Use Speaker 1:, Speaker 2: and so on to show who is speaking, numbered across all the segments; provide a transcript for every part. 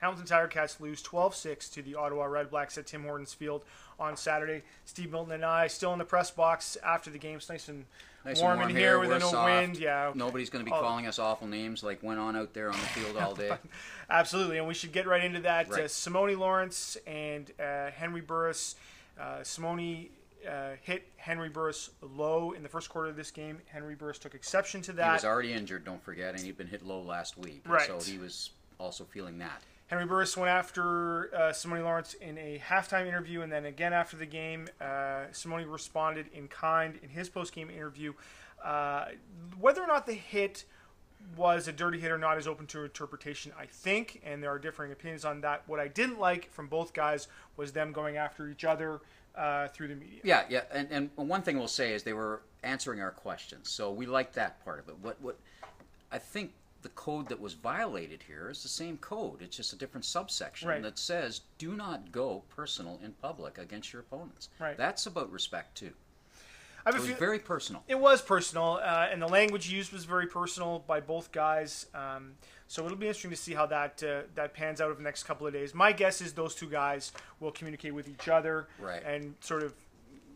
Speaker 1: Hamilton Tiger Cats lose 12-6 to the Ottawa Redblacks at Tim Hortons Field on Saturday. Steve Milton and I still in the press box after the game. It's nice and warm in here with no wind. Yeah,
Speaker 2: nobody's going to be calling us awful names like went on out there on the field all day.
Speaker 1: Absolutely, and we should get right into that.
Speaker 2: Right.
Speaker 1: Simone Lawrence and Henry Burris. Simone hit Henry Burris low in the first quarter of this game. Henry Burris took exception to that.
Speaker 2: He was already injured, don't forget, and he'd been hit low last week.
Speaker 1: Right.
Speaker 2: So he was also feeling that.
Speaker 1: Henry Burris went after Simone Lawrence in a halftime interview, and then again after the game. Simone responded in kind in his post-game interview. Whether or not the hit was a dirty hit or not is open to interpretation, I think, and there are differing opinions on that. What I didn't like from both guys was them going after each other through the media.
Speaker 2: Yeah, and one thing we'll say is they were answering our questions, so we liked that part of it. What I think the code that was violated here is the same code. It's just a different subsection that says do not go personal in public against your opponents.
Speaker 1: Right.
Speaker 2: That's about respect too.
Speaker 1: It
Speaker 2: was very personal.
Speaker 1: It was personal, and the language used was very personal by both guys. So it'll be interesting to see how that pans out over the next couple of days. My guess is those two guys will communicate with each other and sort of...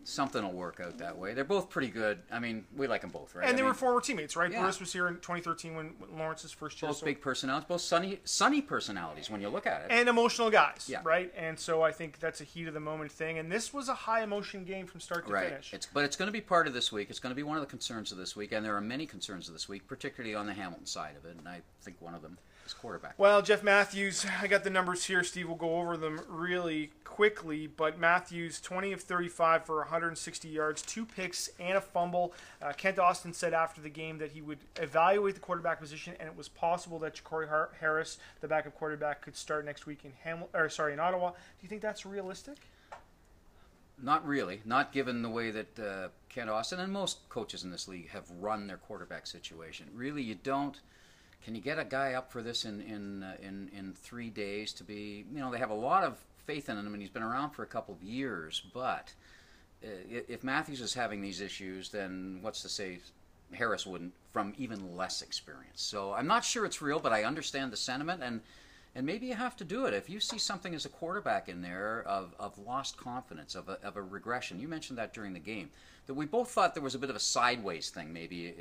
Speaker 2: Something will work out that way. They're both pretty good. I mean, we like them both, right?
Speaker 1: And they were former teammates, right?
Speaker 2: Yeah.
Speaker 1: Burris was here in 2013 when Lawrence's first year.
Speaker 2: Both big personalities, both sunny personalities when you look at it.
Speaker 1: And emotional guys, right? And so I think that's a heat of the moment thing. And this was a high emotion game from start to finish.
Speaker 2: But it's going to be part of this week. It's going to be one of the concerns of this week. And there are many concerns of this week, particularly on the Hamilton side of it. And I think one of them is quarterback.
Speaker 1: Well, Jeff Matthews, I got the numbers here. Steve will go over them really quickly. But Matthews, 20 of 35 for 160 yards, 2 picks, and a fumble. Kent Austin said after the game that he would evaluate the quarterback position, and it was possible that Ja'Cory Harris, the backup quarterback, could start next week in Ottawa. Do you think that's realistic?
Speaker 2: Not really. Not given the way that Kent Austin and most coaches in this league have run their quarterback situation. Really, you don't. Can you get a guy up for this in 3 days to be? You know, they have a lot of faith in him, and he's been around for a couple of years. But if Matthews is having these issues, then what's to say Harris wouldn't from even less experience? So I'm not sure it's real, but I understand the sentiment, and maybe you have to do it. If you see something as a quarterback in there of lost confidence, of a regression, you mentioned that during the game, that we both thought there was a bit of a sideways thing maybe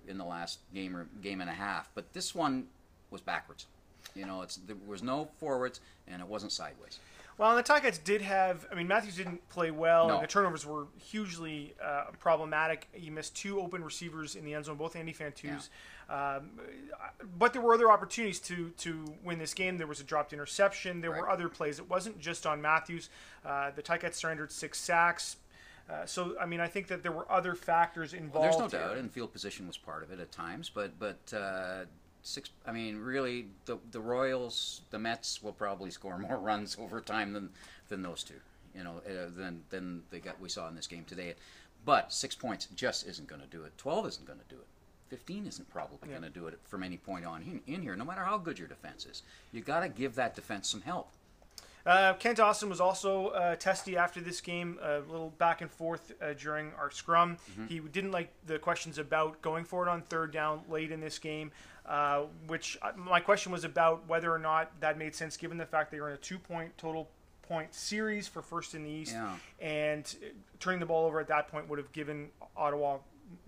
Speaker 2: in the last game or game and a half, but this one was backwards. You know, there was no forwards, and it wasn't sideways.
Speaker 1: Well, and the Ticats did have, I mean, Matthews didn't play well, and the turnovers were hugely problematic. He missed 2 open receivers in the end zone, both Andy Fantus. Yeah. But there were other opportunities to win this game. There was a dropped interception. There were other plays. It wasn't just on Matthews. The Ticats surrendered 6 sacks. So, I mean, I think that there were other factors involved.
Speaker 2: Well, there's no doubt, and field position was part of it at times, but I mean, really, the Royals, the Mets will probably score more runs over time than those two, you know, than we saw in this game today. But 6 points just isn't going to do it. 12 isn't going to do it. 15 isn't probably going to do it from any point on in here, no matter how good your defense is. You got to give that defense some help.
Speaker 1: Kent Austin was also testy after this game, a little back and forth during our scrum. Mm-hmm. He didn't like the questions about going for it on third down late in this game, which my question was about whether or not that made sense given the fact they were in a 2-point total point series for first in the East, and turning the ball over at that point would have given Ottawa,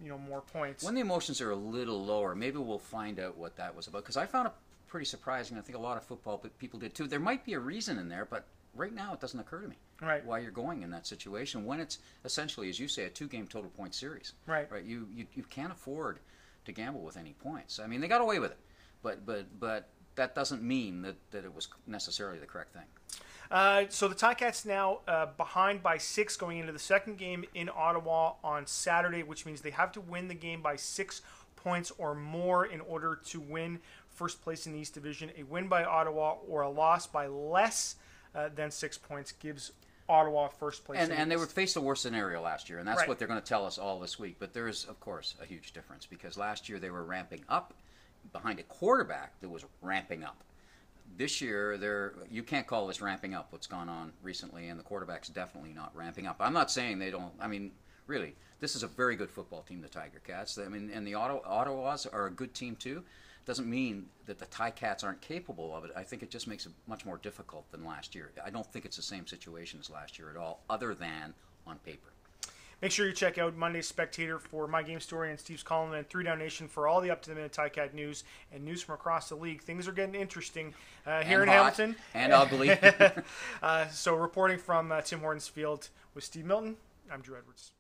Speaker 1: you know, more points.
Speaker 2: When the emotions are a little lower, maybe we'll find out what that was about, because I found it pretty surprising. I think a lot of football people did too. There might be a reason in there, but right now it doesn't occur to me why you're going in that situation when it's essentially, as you say, a 2-game total point series. Right. You can't afford to gamble with any points. I mean, they got away with it, but that doesn't mean that it was necessarily the correct thing.
Speaker 1: So the Ticats now behind by 6 going into the second game in Ottawa on Saturday, which means they have to win the game by 6 points or more in order to win first place in the East Division. A win by Ottawa or a loss by less than 6 points gives Ottawa first place.
Speaker 2: And they would face the worst scenario last year, and that's what they're going to tell us all this week. But there is, of course, a huge difference, because last year they were ramping up behind a quarterback that was ramping up. This year, you can't call this ramping up, what's gone on recently, and the quarterback's definitely not ramping up. I'm not saying they don't. I mean, really, this is a very good football team, the Tiger Cats. I mean, and the Ottawas are a good team too. doesn't mean that the Ticats aren't capable of it. I think it just makes it much more difficult than last year. I don't think it's the same situation as last year at all, other than on paper.
Speaker 1: Make sure you check out Monday's Spectator for my game story and Steve's column, and 3 Down Nation for all the up-to-the-minute Ticat news and news from across the league. Things are getting interesting here in Hamilton.
Speaker 2: And ugly.
Speaker 1: So reporting from Tim Hortons Field with Steve Milton, I'm Drew Edwards.